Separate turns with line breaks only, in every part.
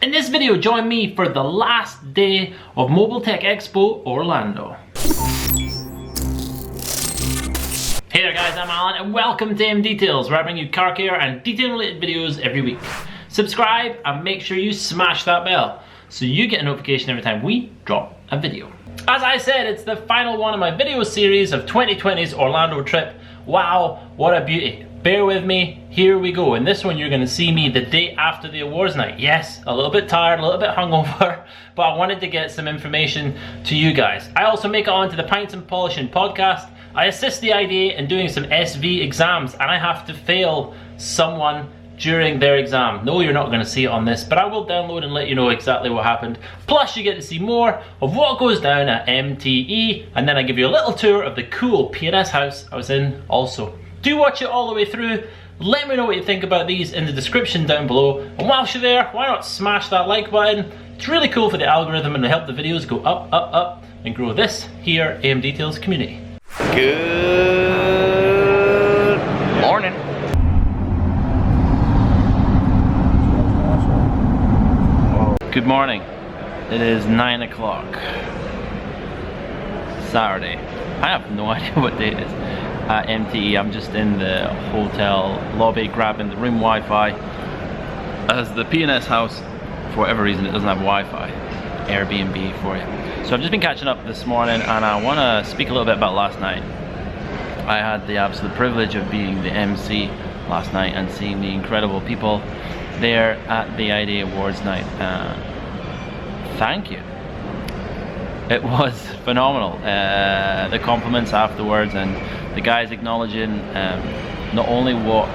In this video, join me for the last day of Mobile Tech Expo Orlando. Hey there guys, I'm Alan and welcome to AMDetails, where I bring you car care and detailing related videos every week. Subscribe and make sure you smash that bell so you get a notification every time we drop a video. As I said, it's the final one of my video series of 2020's Orlando trip. Wow, what a beauty. Bear with me, here we go. In this one you're going to see me the day after the awards night. Yes, a little bit tired, a little bit hungover, but I wanted to get some information to you guys. I also make it onto the Pints and Polishing Podcast. I assist the IDA in doing some SV exams and I have to fail someone during their exam. No, you're not going to see it on this, but I will download and let you know exactly what happened. Plus you get to see more of what goes down at MTE, and then I give you a little tour of the cool P&S house I was in also. Do watch it all the way through. Let me know what you think about these in the description down below. And whilst you're there, why not smash that like button? It's really cool for the algorithm and to help the videos go up, up, up and grow this here AMDetails community.
Good morning.
Good morning. It is 9 o'clock. Saturday. I have no idea what day it is. At MTE, I'm just in the hotel lobby grabbing the room Wi-Fi, as the P&S house, for whatever reason, it doesn't have Wi-Fi. Airbnb for you. So I've just been catching up this morning and I want to speak a little bit about last night. I had the absolute privilege of being the MC last night and seeing the incredible people there at the IDA Awards night. Thank you. It was phenomenal. The compliments afterwards and the guys acknowledging not only what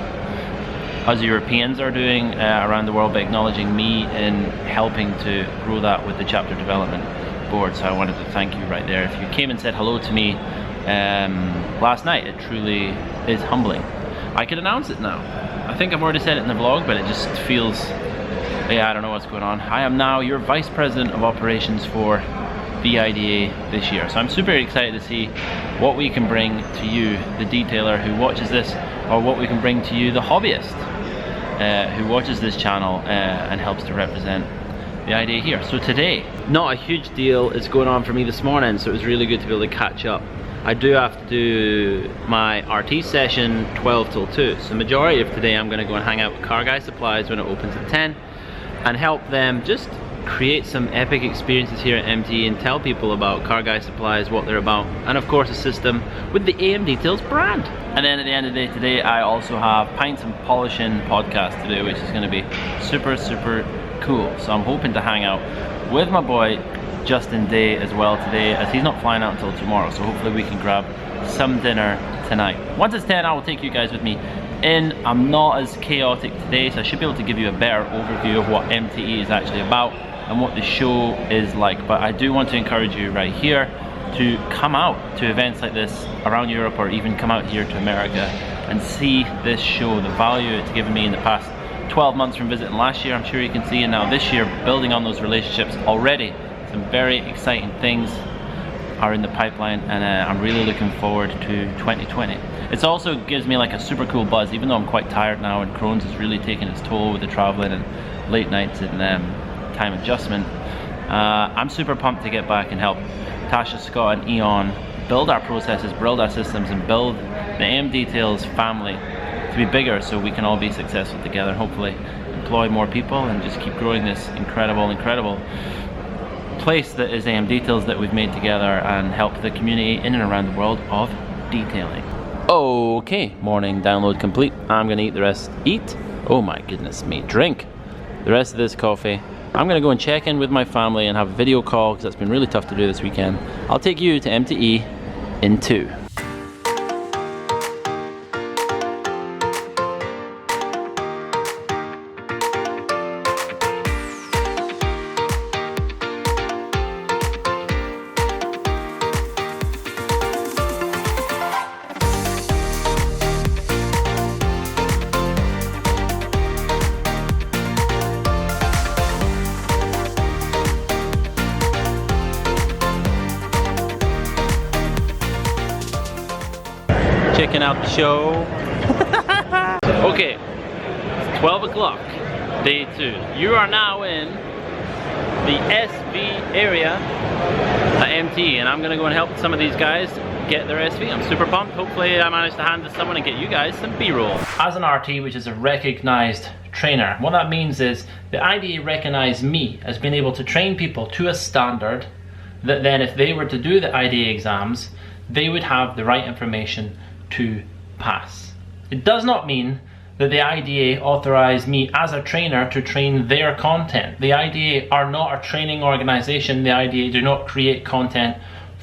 us Europeans are doing around the world, but acknowledging me in helping to grow that with the chapter development board. So I wanted to thank you right there. If you came and said hello to me last night, it truly is humbling. I could announce it now. I think I've already said it in the vlog, but it just feels, yeah, I don't know what's going on. I am now your Vice President of Operations for the IDA this year. So I'm super excited to see what we can bring to you, the detailer who watches this, or what we can bring to you, the hobbyist who watches this channel and helps to represent the IDA here. So today, not a huge deal is going on for me this morning, so it was really good to be able to catch up. I do have to do my RT session 12 till 2, so the majority of today I'm going to go and hang out with Car Guy Supplies when it opens at 10 and help them just create some epic experiences here at MTE and tell people about Car Guy Supplies, what they're about, and of course assist them with the AMDetails brand. And then at the end of the day today, I also have Pints and Polishing Podcast today, which is going to be super, super cool. So I'm hoping to hang out with my boy Justin Day as well today, as he's not flying out until tomorrow, so hopefully we can grab some dinner tonight. Once it's 10, I will take you guys with me in. I'm not as chaotic today, so I should be able to give you a better overview of what MTE is actually about and what the show is like. But I do want to encourage you right here to come out to events like this around Europe, or even come out here to America and see this show, the value it's given me in the past 12 months from visiting last year. I'm sure you can see, and now this year, building on those relationships already. Some very exciting things are in the pipeline, and I'm really looking forward to 2020. It also gives me like a super cool buzz, even though I'm quite tired now and Crohn's is really taking its toll with the traveling and late nights and time adjustment. I'm super pumped to get back and help Tasha, Scott and Eon build our processes, build our systems, and build the AMDetails family to be bigger so we can all be successful together and hopefully employ more people and just keep growing this incredible place that is AMDetails that we've made together, and help the community in and around the world of detailing. Okay, morning download complete. I'm gonna oh my goodness me, drink the rest of this coffee. I'm gonna go and check in with my family and have a video call, because that's been really tough to do this weekend. I'll take you to MTE in 2. Checking out the show. Okay, it's 12 o'clock, day 2. You are now in the SV area at MTE, and I'm gonna go and help some of these guys get their SV. I'm super pumped. Hopefully I manage to hand this to someone and get you guys some B-roll. As an RT, which is a recognized trainer, what that means is the IDA recognize me as being able to train people to a standard that then if they were to do the IDA exams, they would have the right information to pass. It does not mean that the IDA authorize me as a trainer to train their content. The IDA are not a training organization. The IDA do not create content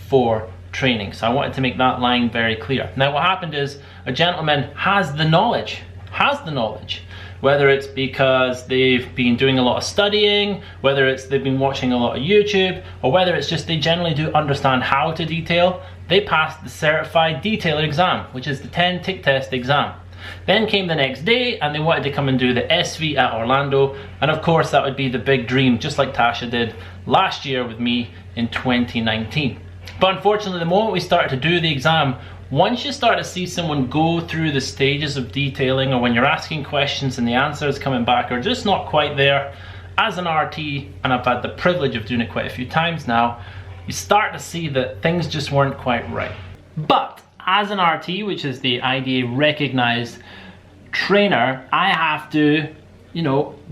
for training. So I wanted to make that line very clear. Now what happened is a gentleman has the knowledge, whether it's because they've been doing a lot of studying, whether it's they've been watching a lot of YouTube, or whether it's just they generally do understand how to detail. They passed the certified detailer exam, which is the 10 tick test exam. Then came the next day and they wanted to come and do the SV at Orlando, and of course that would be the big dream, just like Tasha did last year with me in 2019. But unfortunately, the moment we started to do the exam, once you start to see someone go through the stages of detailing, or when you're asking questions and the answers coming back are just not quite there, as an RT, and I've had the privilege of doing it quite a few times now, you start to see that things just weren't quite right. But as an RT, which is the IDA recognized trainer, I have to,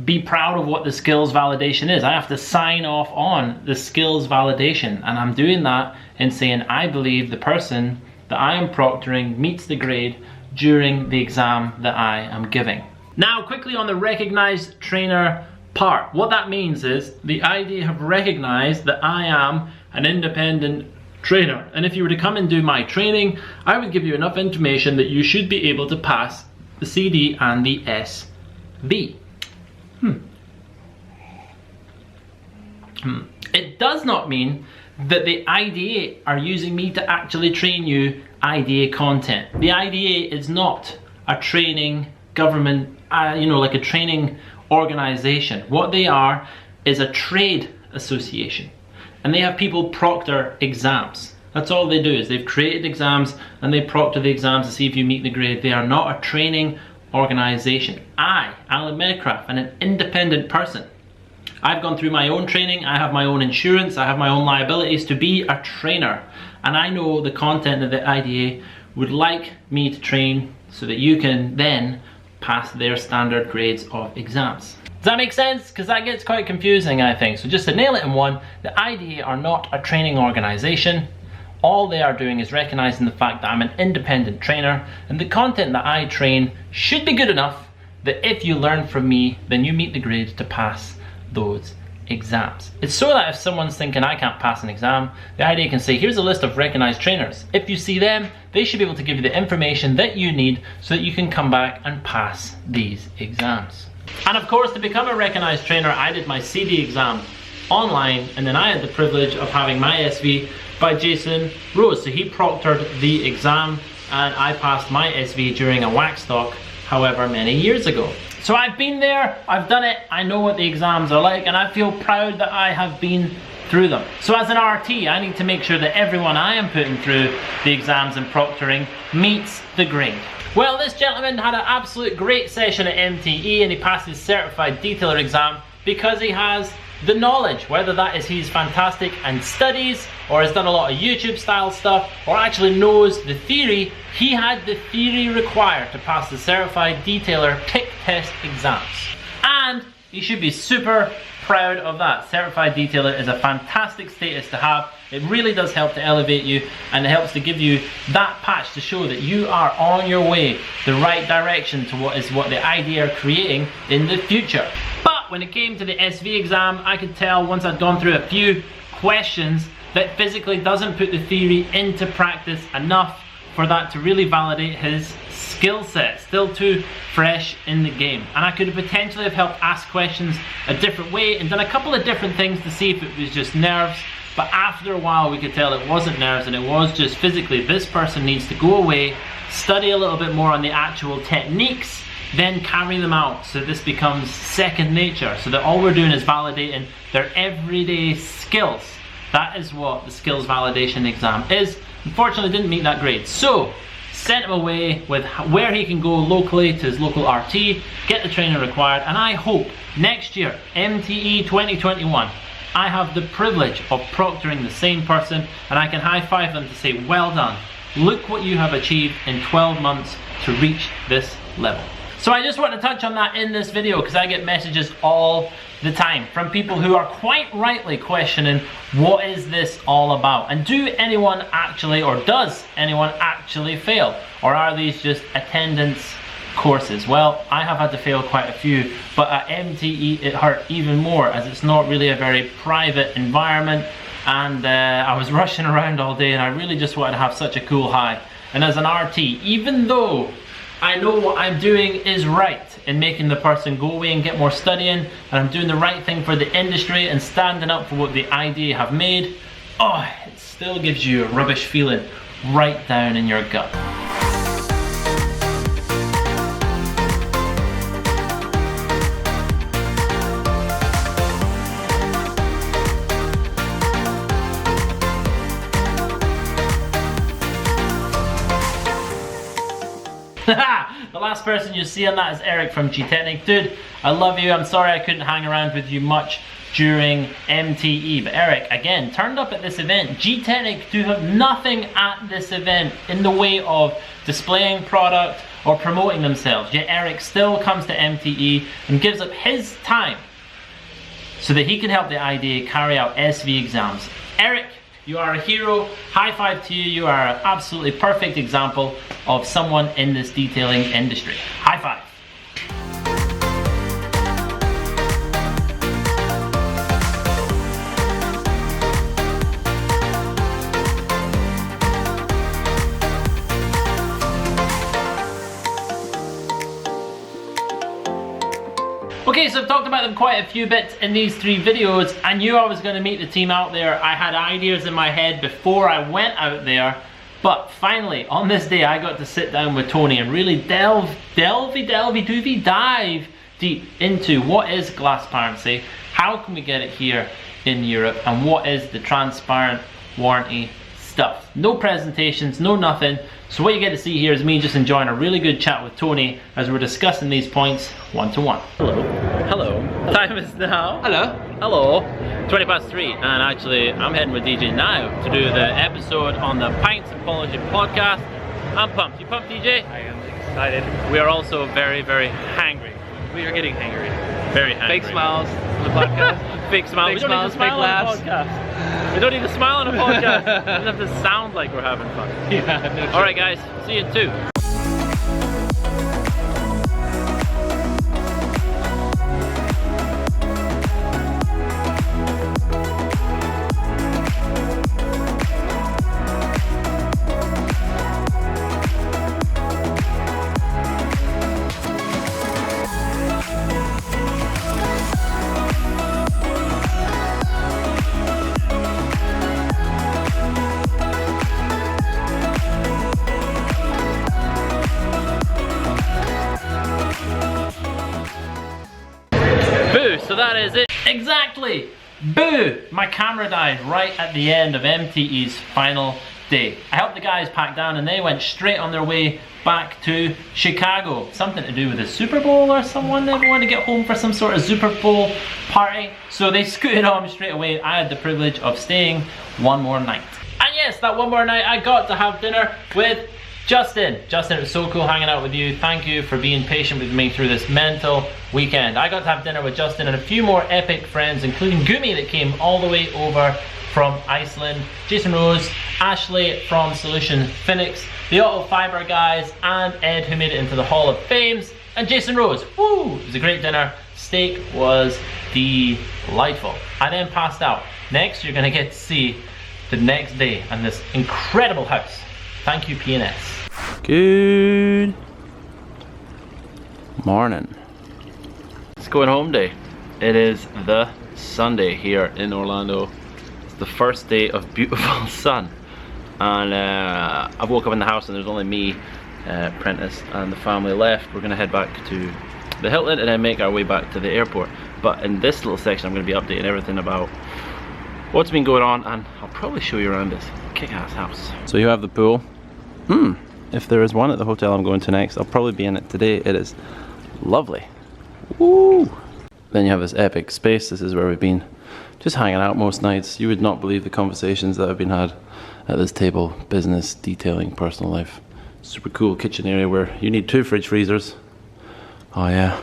be proud of what the skills validation is. I have to sign off on the skills validation, and I'm doing that in saying I believe the person that I am proctoring meets the grade during the exam that I am giving. Now quickly on the recognized trainer part, what that means is the IDA have recognized that I am an independent trainer, and if you were to come and do my training, I would give you enough information that you should be able to pass the CD and the SV. It does not mean that the IDA are using me to actually train you IDA content. The IDA is not a training government, like a training organization. What they are is a trade association, and they have people proctor exams. That's all they do, is they've created exams and they proctor the exams to see if you meet the grade. They are not a training organization. I, Alan Medcraft, am an independent person. I've gone through my own training, I have my own insurance, I have my own liabilities to be a trainer, and I know the content that the IDA would like me to train so that you can then pass their standard grades of exams. Does that make sense? Because that gets quite confusing, I think. So just to nail it in one, the IDA are not a training organization. All they are doing is recognizing the fact that I'm an independent trainer, and the content that I train should be good enough that if you learn from me, then you meet the grade to pass those exams. It's so that if someone's thinking I can't pass an exam, the IDA can say, here's a list of recognized trainers. If you see them, they should be able to give you the information that you need so that you can come back and pass these exams. And of course, to become a recognized trainer, I did my CD exam online, and then I had the privilege of having my SV by Jason Rose. So he proctored the exam, and I passed my SV during a wax stock however many years ago. So I've been there, I've done it, I know what the exams are like, and I feel proud that I have been through them. So as an RT, I need to make sure that everyone I am putting through the exams and proctoring meets the grade. Well, this gentleman had an absolute great session at MTE, and he passed his certified detailer exam because he has the knowledge, whether that is he's fantastic and studies, or has done a lot of YouTube style stuff, or actually knows the theory. He had the theory required to pass the certified detailer tick test exams, and he should be super proud of that. Certified detailer is a fantastic status to have. It really does help to elevate you, and it helps to give you that patch to show that you are on your way the right direction to what the IDA are creating in the future. But when it came to the SV exam, I could tell once I'd gone through a few questions that physically doesn't put the theory into practice enough for that to really validate his skill set. Still too fresh in the game. And I could have potentially have helped ask questions a different way and done a couple of different things to see if it was just nerves. But after a while we could tell it wasn't nerves, and it was just physically this person needs to go away, study a little bit more on the actual techniques, then carry them out so this becomes second nature, so that all we're doing is validating their everyday skills. That is what the skills validation exam is. Unfortunately didn't meet that grade, so sent him away with where he can go locally to his local RT, get the training required, and I hope next year, MTE 2021, I have the privilege of proctoring the same person, and I can high-five them to say, well done. Look what you have achieved in 12 months to reach this level. So I just want to touch on that in this video because I get messages all the time from people who are quite rightly questioning, what is this all about? And do anyone actually, or does anyone actually fail? Or are these just attendance courses? Well, I have had to fail quite a few, but at MTE it hurt even more as it's not really a very private environment, and I was rushing around all day and I really just wanted to have such a cool high. And as an RT, even though I know what I'm doing is right in making the person go away and get more studying, and I'm doing the right thing for the industry and standing up for what the idea have made, oh, it still gives you a rubbish feeling right down in your gut. The last person you see on that is Eric from G-Technic. Dude, I love you. I'm sorry I couldn't hang around with you much during MTE. But Eric, again, turned up at this event. G-Technic do have nothing at this event in the way of displaying product or promoting themselves. Yet Eric still comes to MTE and gives up his time so that he can help the IDA carry out SV exams. Eric, you are a hero. High five to you. You are an absolutely perfect example of someone in this detailing industry. High five. Okay, so I've talked about them quite a few bits in these 3 videos. I knew I was going to meet the team out there. I had ideas in my head before I went out there. But finally, on this day, I got to sit down with Tony and really dive deep into what is glassparency, how can we get it here in Europe, and what is the transparent warranty stuff. No presentations, no nothing. So what you get to see here is me just enjoying a really good chat with Tony as we're discussing these points one-to-one. Hello. Hello. Time is now. Hello. Hello. 20 past 3, and actually I'm heading with DJ now to do the episode on the Pints and Polishing Podcast. I'm pumped. You pumped, DJ?
I am excited.
We are also very, very hangry.
We are getting hangry.
Very hangry.
Fake smiles on the podcast.
Fake smiles.
Fake smiles, fake laughs.
We don't need to smile on a podcast. We don't have to sound like we're having fun.
Yeah, no
Alright guys, see you in 2. So that is it. Exactly. Boo! My camera died right at the end of MTE's final day. I helped the guys pack down and they went straight on their way back to Chicago. Something to do with the Super Bowl or someone. They want to get home for some sort of Super Bowl party. So they scooted on straight away. I had the privilege of staying one more night. And yes, that one more night I got to have dinner with Justin. Justin, it was so cool hanging out with you. Thank you for being patient with me through this mental weekend. I got to have dinner with Justin and a few more epic friends, including Gumi that came all the way over from Iceland, Jason Rose, Ashley from Solution Phoenix, the Auto Fiber guys, and Ed who made it into the Hall of Fames, and Jason Rose. Woo! It was a great dinner. Steak was delightful. I then passed out. Next, you're gonna get to see the next day and this incredible house. Thank you, P&S. Good morning. It's going home day. It is the Sunday here in Orlando. It's the first day of beautiful sun. And I woke up in the house and there's only me, Prentice, and the family left. We're gonna head back to the Hilton and then make our way back to the airport. But in this little section, I'm gonna be updating everything about what's been going on, and I'll probably show you around this kick-ass house. So you have the pool. If there is one at the hotel I'm going to next, I'll probably be in it today. It is lovely. Woo! Then you have this epic space. This is where we've been just hanging out most nights. You would not believe the conversations that have been had at this table. Business, detailing, personal life. Super cool kitchen area where you need 2 fridge freezers. Oh yeah.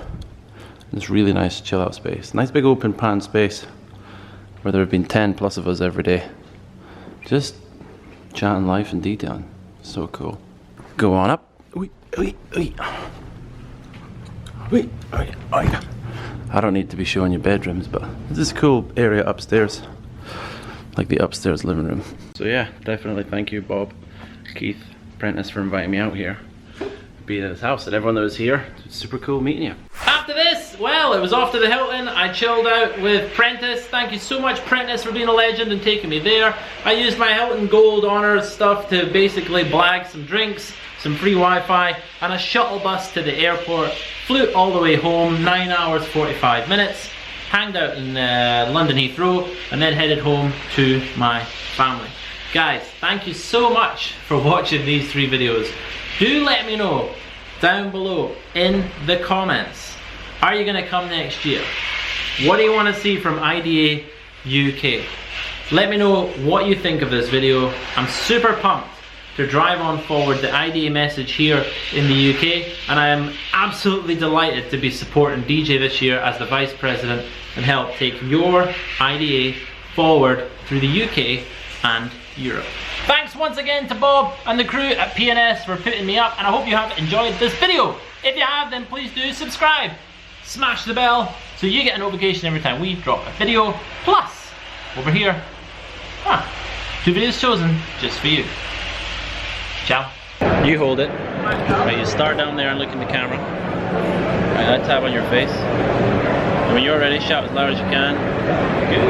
It's really nice chill out space. Nice big open plan space where there have been 10 plus of us every day. Just chatting life and detailing. So cool. Go on up. I don't need to be showing you bedrooms, but this is a cool area upstairs. Like the upstairs living room. So yeah, definitely thank you Bob, Keith, Prentice for inviting me out here. Being at his house and everyone that was here. It's super cool meeting you. After this, well, it was off to the Hilton. I chilled out with Prentice. Thank you so much Prentice for being a legend and taking me there. I used my Hilton Gold Honors stuff to basically blag some drinks, some free Wi-Fi, and a shuttle bus to the airport. Flew all the way home, 9 hours 45 minutes. Hanged out in London Heathrow and then headed home to my family. Guys, thank you so much for watching these 3 videos. Do let me know down below in the comments, are you going to come next year? What do you want to see from IDA UK? Let me know what you think of this video. I'm super pumped to drive on forward the IDA message here in the UK, and I am absolutely delighted to be supporting DJ this year as the Vice President and help take your IDA forward through the UK and Europe. Thanks once again to Bob and the crew at P&S for putting me up, and I hope you have enjoyed this video. If you have, then please do subscribe. Smash the bell so you get a notification every time we drop a video. Plus, over here, 2 videos chosen just for you. Ciao. You hold it. Right, you start down there and look in the camera. Right, that tab on your face. And when you're ready, shout as loud as you can. Good.